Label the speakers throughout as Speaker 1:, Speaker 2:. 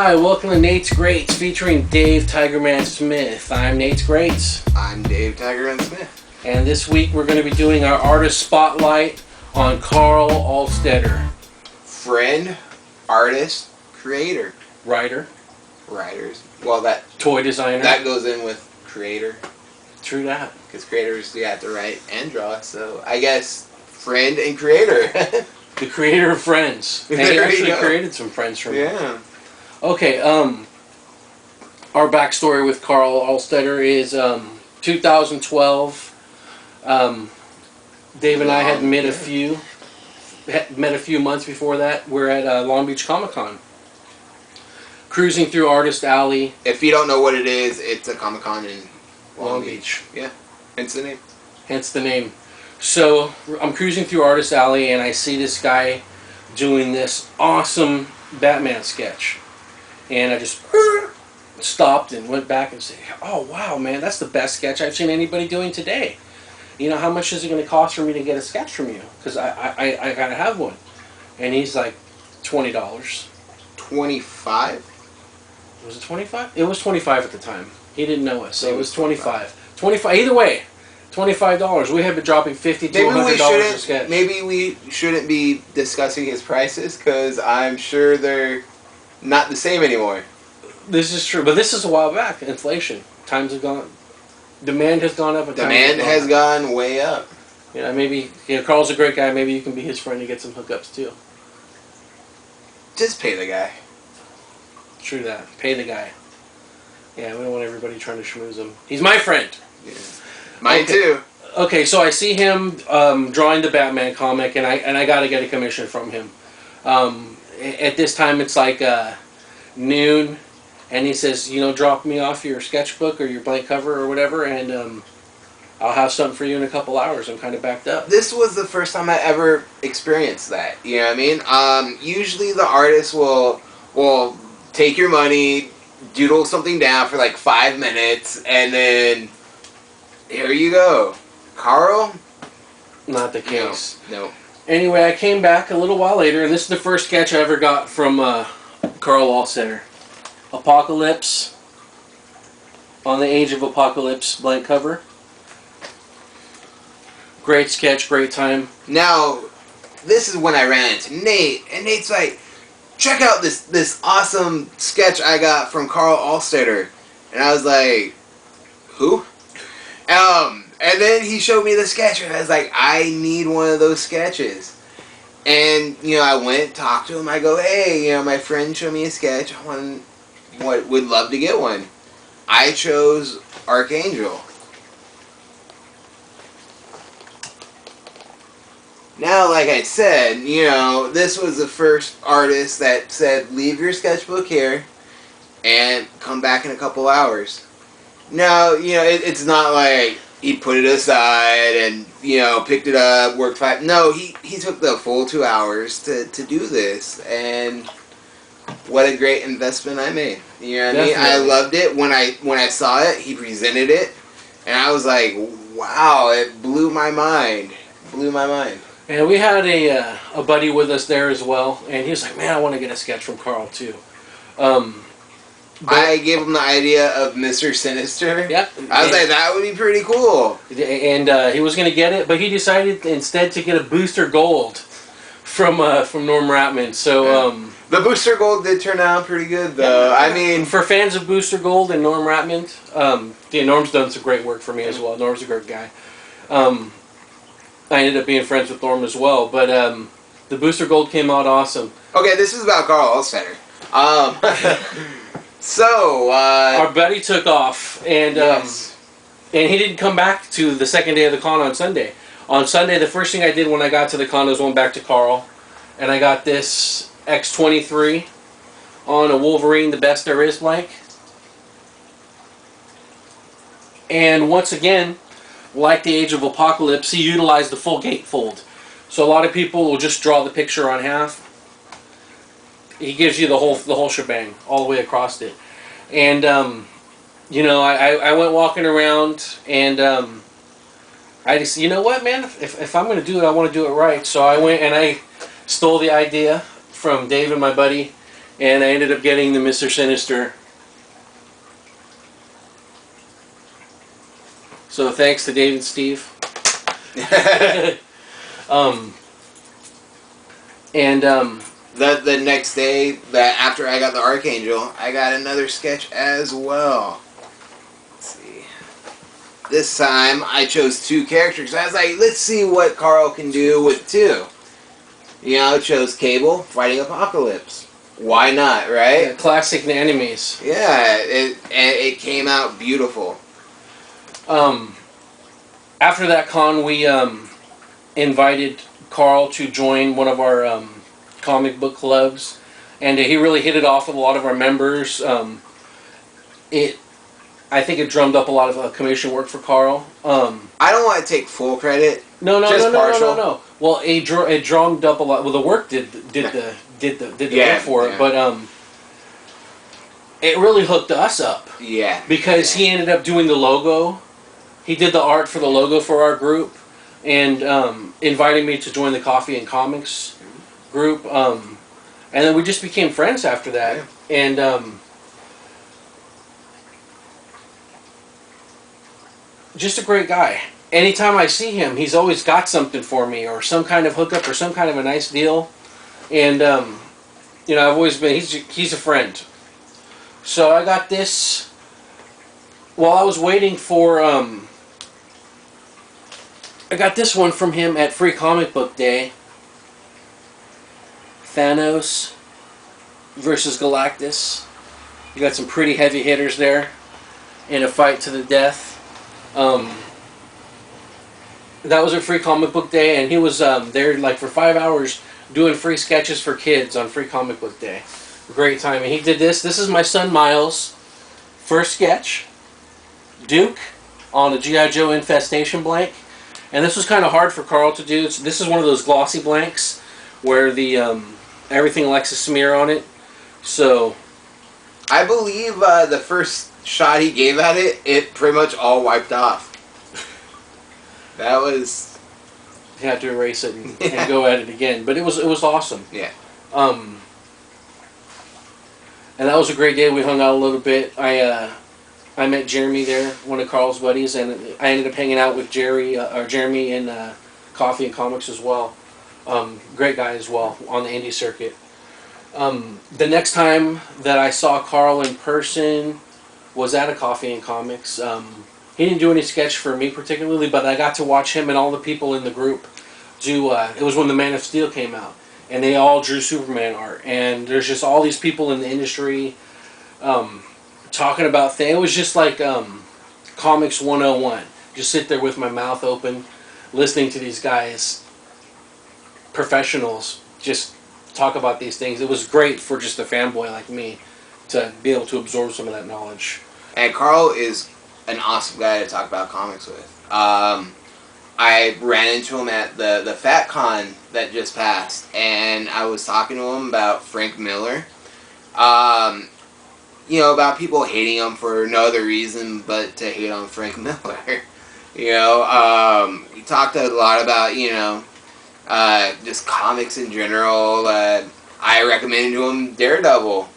Speaker 1: Hi, welcome to Nate's Greats featuring Dave Tigerman Smith. I'm Nate's Greats.
Speaker 2: I'm Dave Tigerman Smith.
Speaker 1: And this week we're going to be doing our artist spotlight on Karl Altstaetter.
Speaker 2: Friend, artist, creator.
Speaker 1: Writers.
Speaker 2: Well, that
Speaker 1: toy designer.
Speaker 2: That goes in with creator.
Speaker 1: True that.
Speaker 2: Because creators, you have to write and draw. So I guess friend and creator.
Speaker 1: The creator of Friends. And he actually created some friends from me.
Speaker 2: Yeah.
Speaker 1: Okay, our backstory with Karl Altstaetter is 2012. Dave and I had met a few months before that. We're at Long Beach Comic-Con. Cruising through Artist Alley.
Speaker 2: If you don't know what it is, it's a Comic-Con in
Speaker 1: Long Beach.
Speaker 2: Yeah, hence the name.
Speaker 1: Hence the name. So, I'm cruising through Artist Alley and I see this guy doing this awesome Batman sketch. And I just stopped and went back and said, oh wow man, that's the best sketch I've seen anybody doing today. You know, how much is it going to cost for me to get a sketch from you? Because I gotta have one. And he's like, $20.
Speaker 2: 25?
Speaker 1: Was it 25? It was 25 at the time. He didn't know us, so it was 25. 25, either way, $25. We have been dropping $50 to $100 a sketch.
Speaker 2: Maybe we shouldn't be discussing his prices, because I'm sure they're not the same anymore.
Speaker 1: This is true, but this is a while back. Inflation. Times have gone... Demand has gone up. And
Speaker 2: demand has gone way up.
Speaker 1: Yeah, maybe... Carl's a great guy. Maybe you can be his friend and get some hookups, too.
Speaker 2: Just pay the guy.
Speaker 1: True that. Pay the guy. Yeah, we don't want everybody trying to schmooze him. He's my friend.
Speaker 2: Yeah. Mine too.
Speaker 1: Okay, so I see him drawing the Batman comic, and I got to get a commission from him. At this time, it's like noon, and he says, you know, drop me off your sketchbook or your blank cover or whatever, and I'll have something for you in a couple hours. I'm kind of backed up.
Speaker 2: This was the first time I ever experienced that. You know what I mean? Usually the artist will take your money, doodle something down for like 5 minutes, and then here you go. Karl?
Speaker 1: Not the case.
Speaker 2: No.
Speaker 1: Anyway, I came back a little while later, and this is the first sketch I ever got from Karl Altstaetter. Apocalypse, on the Age of Apocalypse blank cover. Great sketch, great time.
Speaker 2: Now, this is when I ran into Nate, and Nate's like, check out this awesome sketch I got from Karl Altstaetter. And I was like, who? And then he showed me the sketch, and I was like, I need one of those sketches. And, you know, I went, talked to him, I go, hey, you know, my friend showed me a sketch, would love to get one. I chose Archangel. Now, like I said, you know, this was the first artist that said, leave your sketchbook here and come back in a couple hours. Now, you know, it's not like he put it aside and, you know, picked it up, worked 5. No, he took the full 2 hours to do this, and what a great investment I made. You know what I mean? I loved it. When I saw it, he presented it, and I was like, wow, it blew my mind. Blew my mind.
Speaker 1: And we had a buddy with us there as well, and he was like, man, I want to get a sketch from Karl, too.
Speaker 2: I gave him the idea of Mr. Sinister.
Speaker 1: Yep.
Speaker 2: I was like, that would be pretty cool.
Speaker 1: And he was going to get it, but he decided instead to get a Booster Gold from Norm Ratman. So
Speaker 2: the Booster Gold did turn out pretty good, though.
Speaker 1: Yeah.
Speaker 2: I mean,
Speaker 1: for fans of Booster Gold and Norm Ratman, yeah, Norm's done some great work for me as well. Norm's a great guy. I ended up being friends with Norm as well, but the Booster Gold came out awesome.
Speaker 2: Okay, this is about Karl Altstaetter. So,
Speaker 1: our buddy took off, and
Speaker 2: yes.
Speaker 1: And he didn't come back to the second day of the con on Sunday. On Sunday, the first thing I did when I got to the con was went back to Karl, and I got this X-23 on a Wolverine, the best there is blank. And once again, like the Age of Apocalypse, he utilized the full gatefold. So a lot of people will just draw the picture on half. He gives you the whole shebang all the way across it. And you know, I went walking around, and I just, you know what, man, if I'm going to do it, I want to do it right. So I went and I stole the idea from Dave and my buddy, and I ended up getting the Mr. Sinister. So thanks to Dave and Steve.
Speaker 2: The next day, that after I got the Archangel, I got another sketch as well. Let's see. This time I chose 2 characters. I was like, let's see what Karl can do with 2. You know, chose Cable fighting Apocalypse. Why not, right?
Speaker 1: Yeah, classic enemies.
Speaker 2: Yeah, it came out beautiful.
Speaker 1: After that con, we invited Karl to join one of our comic book clubs, and he really hit it off with a lot of our members. I think it drummed up a lot of commission work for Karl.
Speaker 2: I don't want to take full credit.
Speaker 1: No.
Speaker 2: Partial.
Speaker 1: Well, it drummed up a lot. Well, the work did the work for it, but it really hooked us up.
Speaker 2: Yeah.
Speaker 1: Because he ended up doing the logo. He did the art for the logo for our group, and invited me to join the Coffee and Comics group. And then we just became friends after that. Yeah. And just a great guy. Anytime I see him, he's always got something for me, or some kind of hookup, or some kind of a nice deal. And you know, I've always been. He's a friend. So I got this while I was waiting for. I got this one from him at Free Comic Book Day. Thanos versus Galactus. You got some pretty heavy hitters there in a fight to the death. That was a Free Comic Book Day, and he was there like for 5 hours doing free sketches for kids on Free Comic Book Day. Great time. And he did this. This is my son Miles' first sketch. Duke on a G.I. Joe Infestation blank. And this was kind of hard for Karl to do. This is one of those glossy blanks where the everything likes to smear on it. So
Speaker 2: I believe the first shot he gave at it, it pretty much all wiped off. That was...
Speaker 1: You had to erase it and go at it again. But it was awesome.
Speaker 2: Yeah.
Speaker 1: And that was a great day. We hung out a little bit. I met Jeremy there, one of Karl's buddies, and I ended up hanging out with Jeremy in Coffee and Comics as well. Great guy as well on the indie circuit. The next time that I saw Karl in person was at a Coffee and Comics. He didn't do any sketch for me particularly, but I got to watch him and all the people in the group do. It was when the Man of Steel came out, and they all drew Superman art. And there's just all these people in the industry talking about things. It was just like Comics 101. Just sit there with my mouth open, listening to these guys, professionals, just talk about these things. It was great for just a fanboy like me to be able to absorb some of that knowledge.
Speaker 2: And Karl is an awesome guy to talk about comics with. I ran into him at the Fat Con that just passed, and I was talking to him about Frank Miller. You know, about people hating him for no other reason but to hate on Frank Miller. You know, he talked a lot about, you know, just comics in general. I recommended to him Daredevil.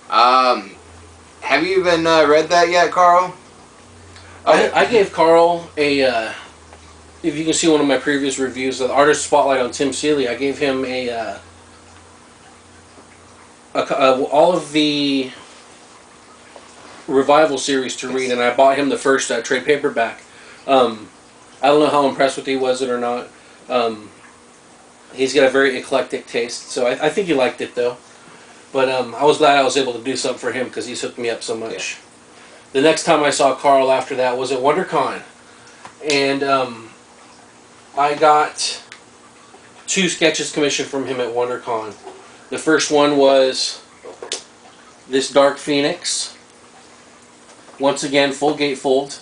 Speaker 2: Have you even read that yet, Karl?
Speaker 1: I gave Karl a, if you can see one of my previous reviews, the Artist Spotlight on Tim Seeley, I gave him all of the Revival series to read, and I bought him the first trade paperback. I don't know how impressed with he was it or not. He's got a very eclectic taste, so I think he liked it though. But I was glad I was able to do something for him because he's hooked me up so much. Yeah. The next time I saw Karl after that was at WonderCon, and I got 2 sketches commissioned from him at WonderCon. The first one was this Dark Phoenix. Once again, full gatefold.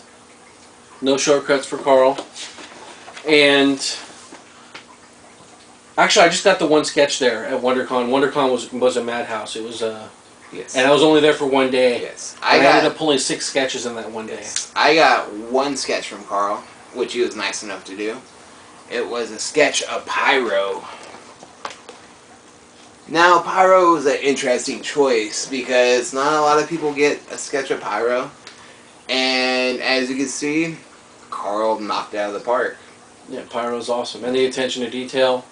Speaker 1: No shortcuts for Karl. And actually, I just got the one sketch there at WonderCon. WonderCon was a madhouse. It was
Speaker 2: yes.
Speaker 1: And I was only there for one day.
Speaker 2: Yes.
Speaker 1: I ended up pulling 6 sketches in that one day.
Speaker 2: Yes. I got one sketch from Karl, which he was nice enough to do. It was a sketch of Pyro. Now, Pyro is an interesting choice because not a lot of people get a sketch of Pyro. And as you can see, Karl knocked it out of the park.
Speaker 1: Yeah, Pyro's awesome. And the attention to detail.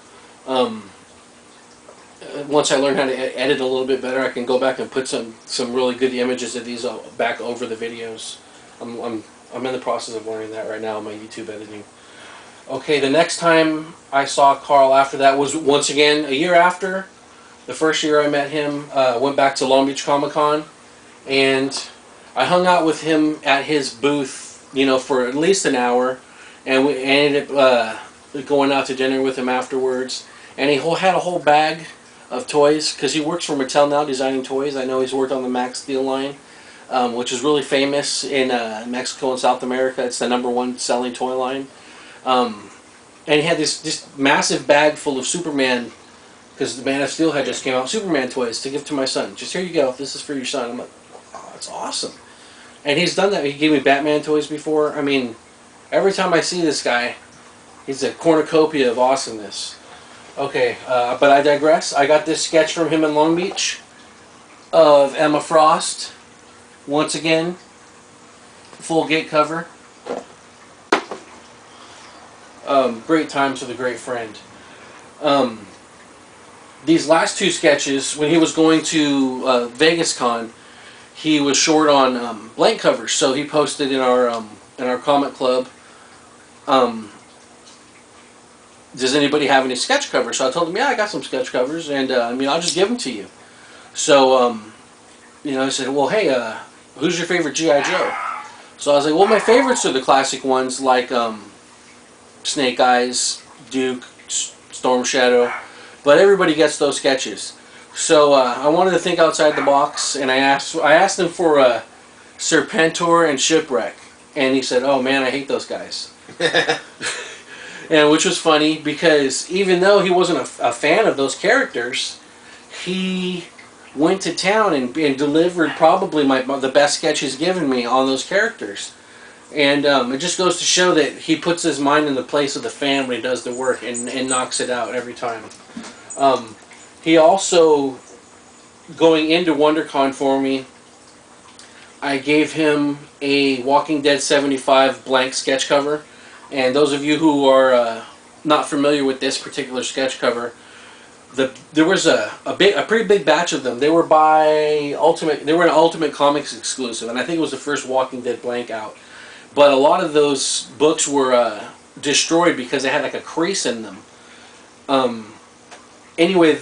Speaker 1: Once I learn how to edit a little bit better, I can go back and put some really good images of these back over the videos. I'm in the process of learning that right now in my YouTube editing. Okay, the next time I saw Karl after that was once again a year after. The first year I met him, went back to Long Beach Comic Con, and I hung out with him at his booth, you know, for at least an hour, and we ended up going out to dinner with him afterwards. And he had a whole bag of toys because he works for Mattel now, designing toys. I know he's worked on the Max Steel line, which is really famous in Mexico and South America. It's the #1 selling toy line. And he had this massive bag full of Superman, because the Man of Steel had just came out, Superman toys to give to my son. Just, here you go, this is for your son. I'm like, oh, that's awesome. And he's done that. He gave me Batman toys before. I mean, every time I see this guy, he's a cornucopia of awesomeness. Okay, but I digress. I got this sketch from him in Long Beach of Emma Frost. Once again, full gate cover. Great times with a great friend. These last two sketches, when he was going to Vegas Con, he was short on blank covers, so he posted in our comic club, does anybody have any sketch covers? So I told him, yeah, I got some sketch covers, and I mean, I'll just give them to you. So, you know, I said, well, hey, who's your favorite G.I. Joe? So I was like, well, my favorites are the classic ones like Snake Eyes, Duke, Storm Shadow, but everybody gets those sketches. So I wanted to think outside the box, and I asked him for Serpentor and Shipwreck, and he said, oh man, I hate those guys. And which was funny because even though he wasn't a fan of those characters, he went to town and delivered probably the best sketch he's given me on those characters. And it just goes to show that he puts his mind in the place of the fan when he does the work and knocks it out every time. He also, going into WonderCon for me, I gave him a Walking Dead 75 blank sketch cover. And those of you who are not familiar with this particular sketch cover, there was a pretty big batch of them. They were by Ultimate. They were an Ultimate Comics exclusive, and I think it was the first Walking Dead blank out. But a lot of those books were destroyed because they had like a crease in them. Anyway,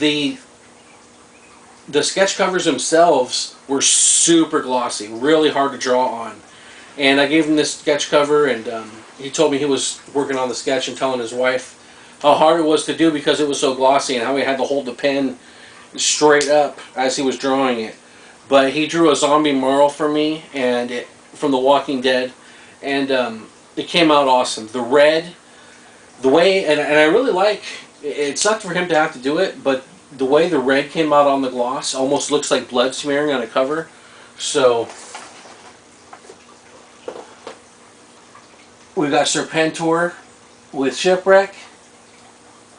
Speaker 1: the sketch covers themselves were super glossy, really hard to draw on. And I gave him this sketch cover, and he told me he was working on the sketch and telling his wife how hard it was to do because it was so glossy and how he had to hold the pen straight up as he was drawing it. But he drew a zombie Merle for me, and from The Walking Dead, and it came out awesome. The red, the way, and I really like, it sucked for him to have to do it, but the way the red came out on the gloss almost looks like blood smearing on a cover. So we got Serpentor with Shipwreck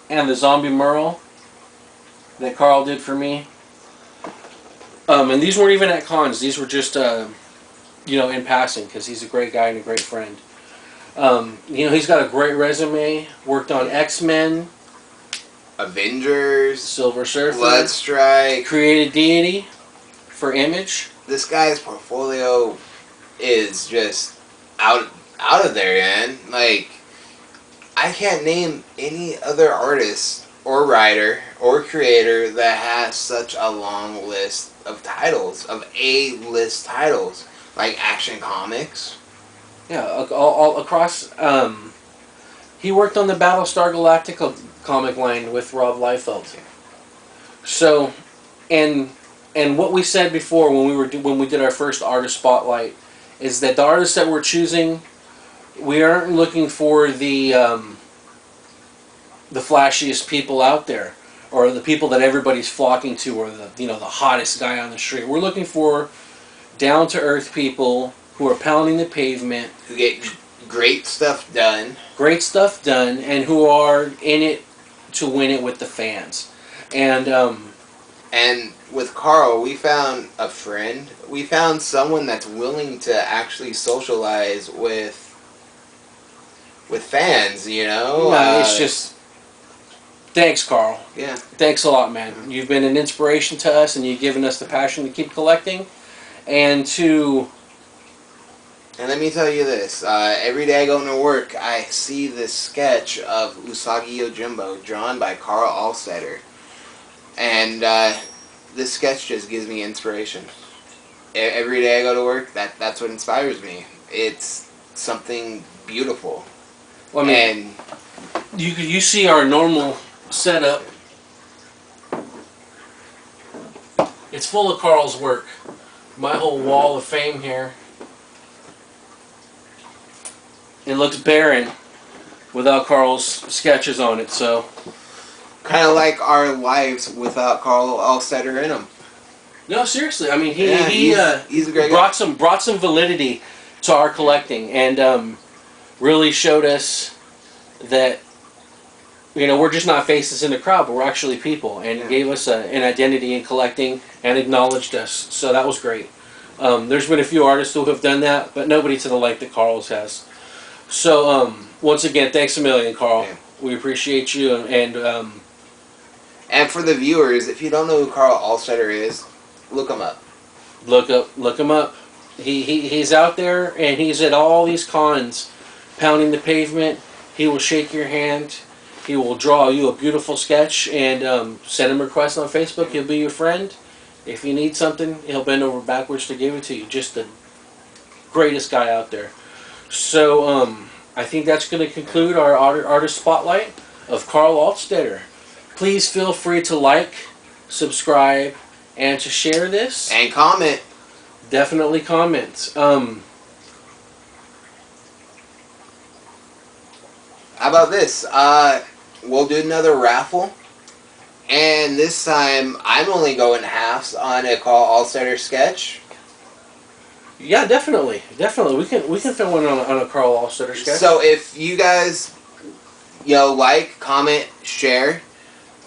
Speaker 1: and the zombie Merle that Karl did for me. And these weren't even at cons. These were just, you know, in passing because he's a great guy and a great friend. You know, he's got a great resume. Worked on X-Men,
Speaker 2: Avengers,
Speaker 1: Silver Surfer,
Speaker 2: Bloodstrike,
Speaker 1: created Deity for Image.
Speaker 2: This guy's portfolio is just out of there, man. Like, I can't name any other artist or writer or creator that has such a long list of titles, of A-list titles, like Action Comics.
Speaker 1: Yeah, all across. He worked on the Battlestar Galactica comic line with Rob Liefeld. So, and what we said before when we did our first artist spotlight is that the artists that we're choosing, we aren't looking for the flashiest people out there, or the people that everybody's flocking to, or the hottest guy on the street. We're looking for down to earth people who are pounding the pavement,
Speaker 2: who get great stuff done,
Speaker 1: and who are in it to win it with the fans. And
Speaker 2: And with Karl, we found a friend. We found someone that's willing to actually socialize with fans. You know.
Speaker 1: No, it's just thanks, Karl.
Speaker 2: Yeah.
Speaker 1: Thanks a lot, man. You've been an inspiration to us, and you've given us the passion to keep collecting, and to.
Speaker 2: And let me tell you this, every day I go into work, I see this sketch of Usagi Yojimbo drawn by Karl Altstaetter. And this sketch just gives me inspiration. Every day I go to work, that's what inspires me. It's something beautiful.
Speaker 1: Well, I mean, and you see our normal setup. It's full of Karl's work. My whole wall of fame here. It looks barren without Karl's sketches on it, so.
Speaker 2: Kind of like our lives without Karl Altstaetter in them.
Speaker 1: No, seriously. I mean,
Speaker 2: he's a great guy.
Speaker 1: brought some validity to our collecting, and really showed us that, you know, we're just not faces in the crowd, but we're actually people, and gave us an identity in collecting and acknowledged us. So that was great. There's been a few artists who have done that, but nobody to the like that Karl's has. So, once again, thanks a million, Karl. Yeah. We appreciate you, and
Speaker 2: for the viewers, if you don't know who Karl Altstaetter is, look him up.
Speaker 1: Look him up. He's out there, and he's at all these cons, pounding the pavement. He will shake your hand. He will draw you a beautiful sketch, and send him requests on Facebook. He'll be your friend. If you need something, he'll bend over backwards to give it to you. Just the greatest guy out there. So, I think that's going to conclude our artist spotlight of Karl Altstaetter. Please feel free to like, subscribe, and to share this.
Speaker 2: And comment.
Speaker 1: Definitely comment. How
Speaker 2: about this? We'll do another raffle. And this time, I'm only going halves on a Karl Altstaetter sketch.
Speaker 1: Yeah, definitely. We can throw one on a Karl Altstaetter sketch.
Speaker 2: So if you guys, like, comment, share,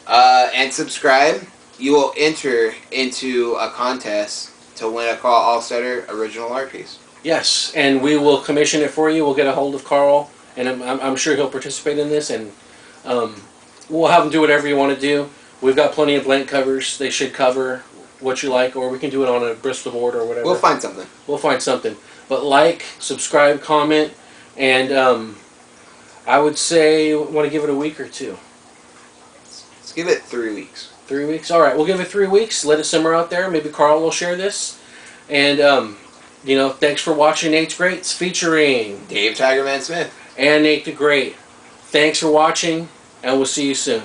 Speaker 2: and subscribe, you will enter into a contest to win a Karl Altstaetter original art piece.
Speaker 1: Yes, and we will commission it for you. We'll get a hold of Karl, and I'm sure he'll participate in this, and we'll have him do whatever you want to do. We've got plenty of blank covers. They should cover what you like, or we can do it on a Bristol board or whatever.
Speaker 2: We'll find something.
Speaker 1: We'll find something. But like, subscribe, comment, and I would say want to give it a week or two.
Speaker 2: Let's give it 3 weeks.
Speaker 1: 3 weeks? All right, we'll give it 3 weeks. Let it simmer out there. Maybe Karl will share this. And, thanks for watching Nate's Greats featuring
Speaker 2: Dave Tigerman Smith
Speaker 1: and Nate the Great. Thanks for watching, and we'll see you soon.